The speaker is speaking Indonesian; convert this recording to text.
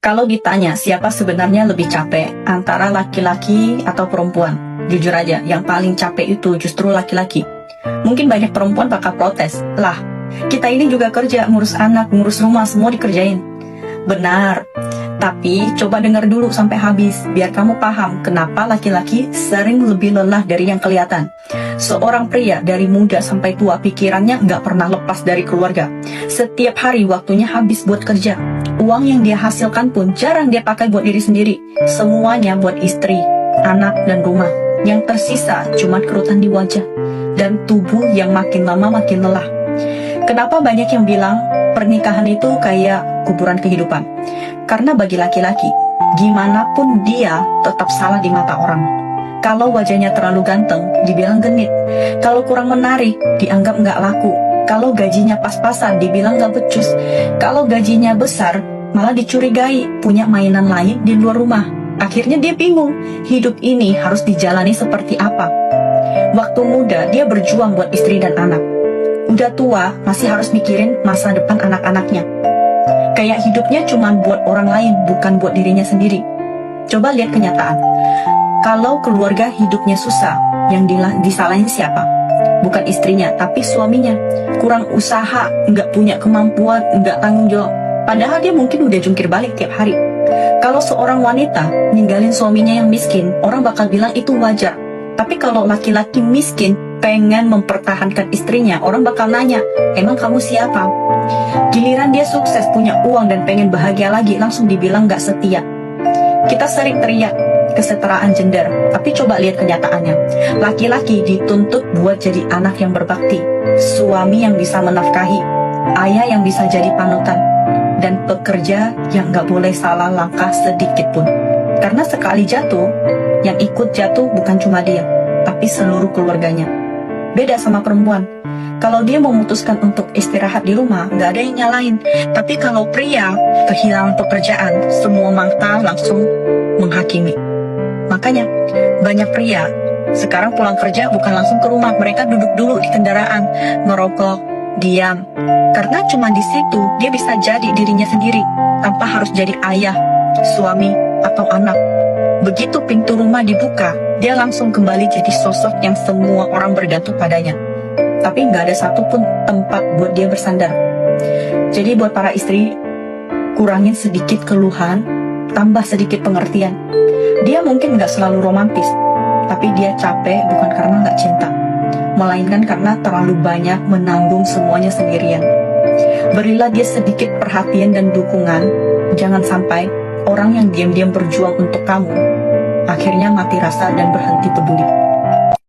Kalau ditanya siapa sebenarnya lebih capek antara laki-laki atau perempuan, jujur aja, yang paling capek itu justru laki-laki. Mungkin banyak perempuan bakal protes, lah, kita ini juga kerja, ngurus anak, ngurus rumah, semua dikerjain. Benar, tapi coba dengar dulu sampai habis, biar kamu paham kenapa laki-laki sering lebih lelah dari yang kelihatan. Seorang pria dari muda sampai tua pikirannya nggak pernah lepas dari keluarga. Setiap hari waktunya habis buat kerja. Uang yang dia hasilkan pun jarang dia pakai buat diri sendiri. Semuanya buat istri, anak, dan rumah. Yang tersisa cuma kerutan di wajah dan tubuh yang makin lama makin lelah. Kenapa banyak yang bilang pernikahan itu kayak kuburan kehidupan? Karena bagi laki-laki, gimana pun dia tetap salah di mata orang. Kalau wajahnya terlalu ganteng, dibilang genit. Kalau kurang menarik, dianggap nggak laku. Kalau gajinya pas-pasan, dibilang nggak becus. Kalau gajinya besar, malah dicurigai punya mainan lain di luar rumah. Akhirnya dia bingung, hidup ini harus dijalani seperti apa. Waktu muda, dia berjuang buat istri dan anak. Udah tua, masih harus mikirin masa depan anak-anaknya. Kayak hidupnya cuma buat orang lain, bukan buat dirinya sendiri. Coba lihat kenyataan. Kalau keluarga hidupnya susah, yang disalahin siapa? Bukan istrinya, tapi suaminya. Kurang usaha, nggak punya kemampuan, nggak tanggung jawab. Padahal dia mungkin udah jungkir balik tiap hari. Kalau seorang wanita ninggalin suaminya yang miskin, orang bakal bilang itu wajar. Tapi kalau laki-laki miskin pengen mempertahankan istrinya, orang bakal nanya, emang kamu siapa? Giliran dia sukses, punya uang, dan pengen bahagia lagi, langsung dibilang nggak setia. Kita sering teriak kesetaraan gender, tapi coba lihat kenyataannya. Laki-laki dituntut buat jadi anak yang berbakti, suami yang bisa menafkahi, ayah yang bisa jadi panutan, dan pekerja yang nggak boleh salah langkah sedikit pun. Karena sekali jatuh, yang ikut jatuh bukan cuma dia, tapi seluruh keluarganya. Beda sama perempuan. Kalau dia memutuskan untuk istirahat di rumah, nggak ada yang nyalain. Tapi kalau pria kehilangan pekerjaan, semua mata langsung menghakimi. Makanya banyak pria sekarang pulang kerja bukan langsung ke rumah, mereka duduk dulu di kendaraan, merokok, diam. Karena cuma di situ dia bisa jadi dirinya sendiri, tanpa harus jadi ayah, suami, atau anak. Begitu pintu rumah dibuka, dia langsung kembali jadi sosok yang semua orang bergantung padanya. Tapi nggak ada satupun tempat buat dia bersandar. Jadi buat para istri, kurangin sedikit keluhan, tambah sedikit pengertian. Dia mungkin nggak selalu romantis, tapi dia capek bukan karena nggak cinta, melainkan karena terlalu banyak menanggung semuanya sendirian. Berilah dia sedikit perhatian dan dukungan. Jangan sampai orang yang diam-diam berjuang untuk kamu akhirnya mati rasa dan berhenti peduli.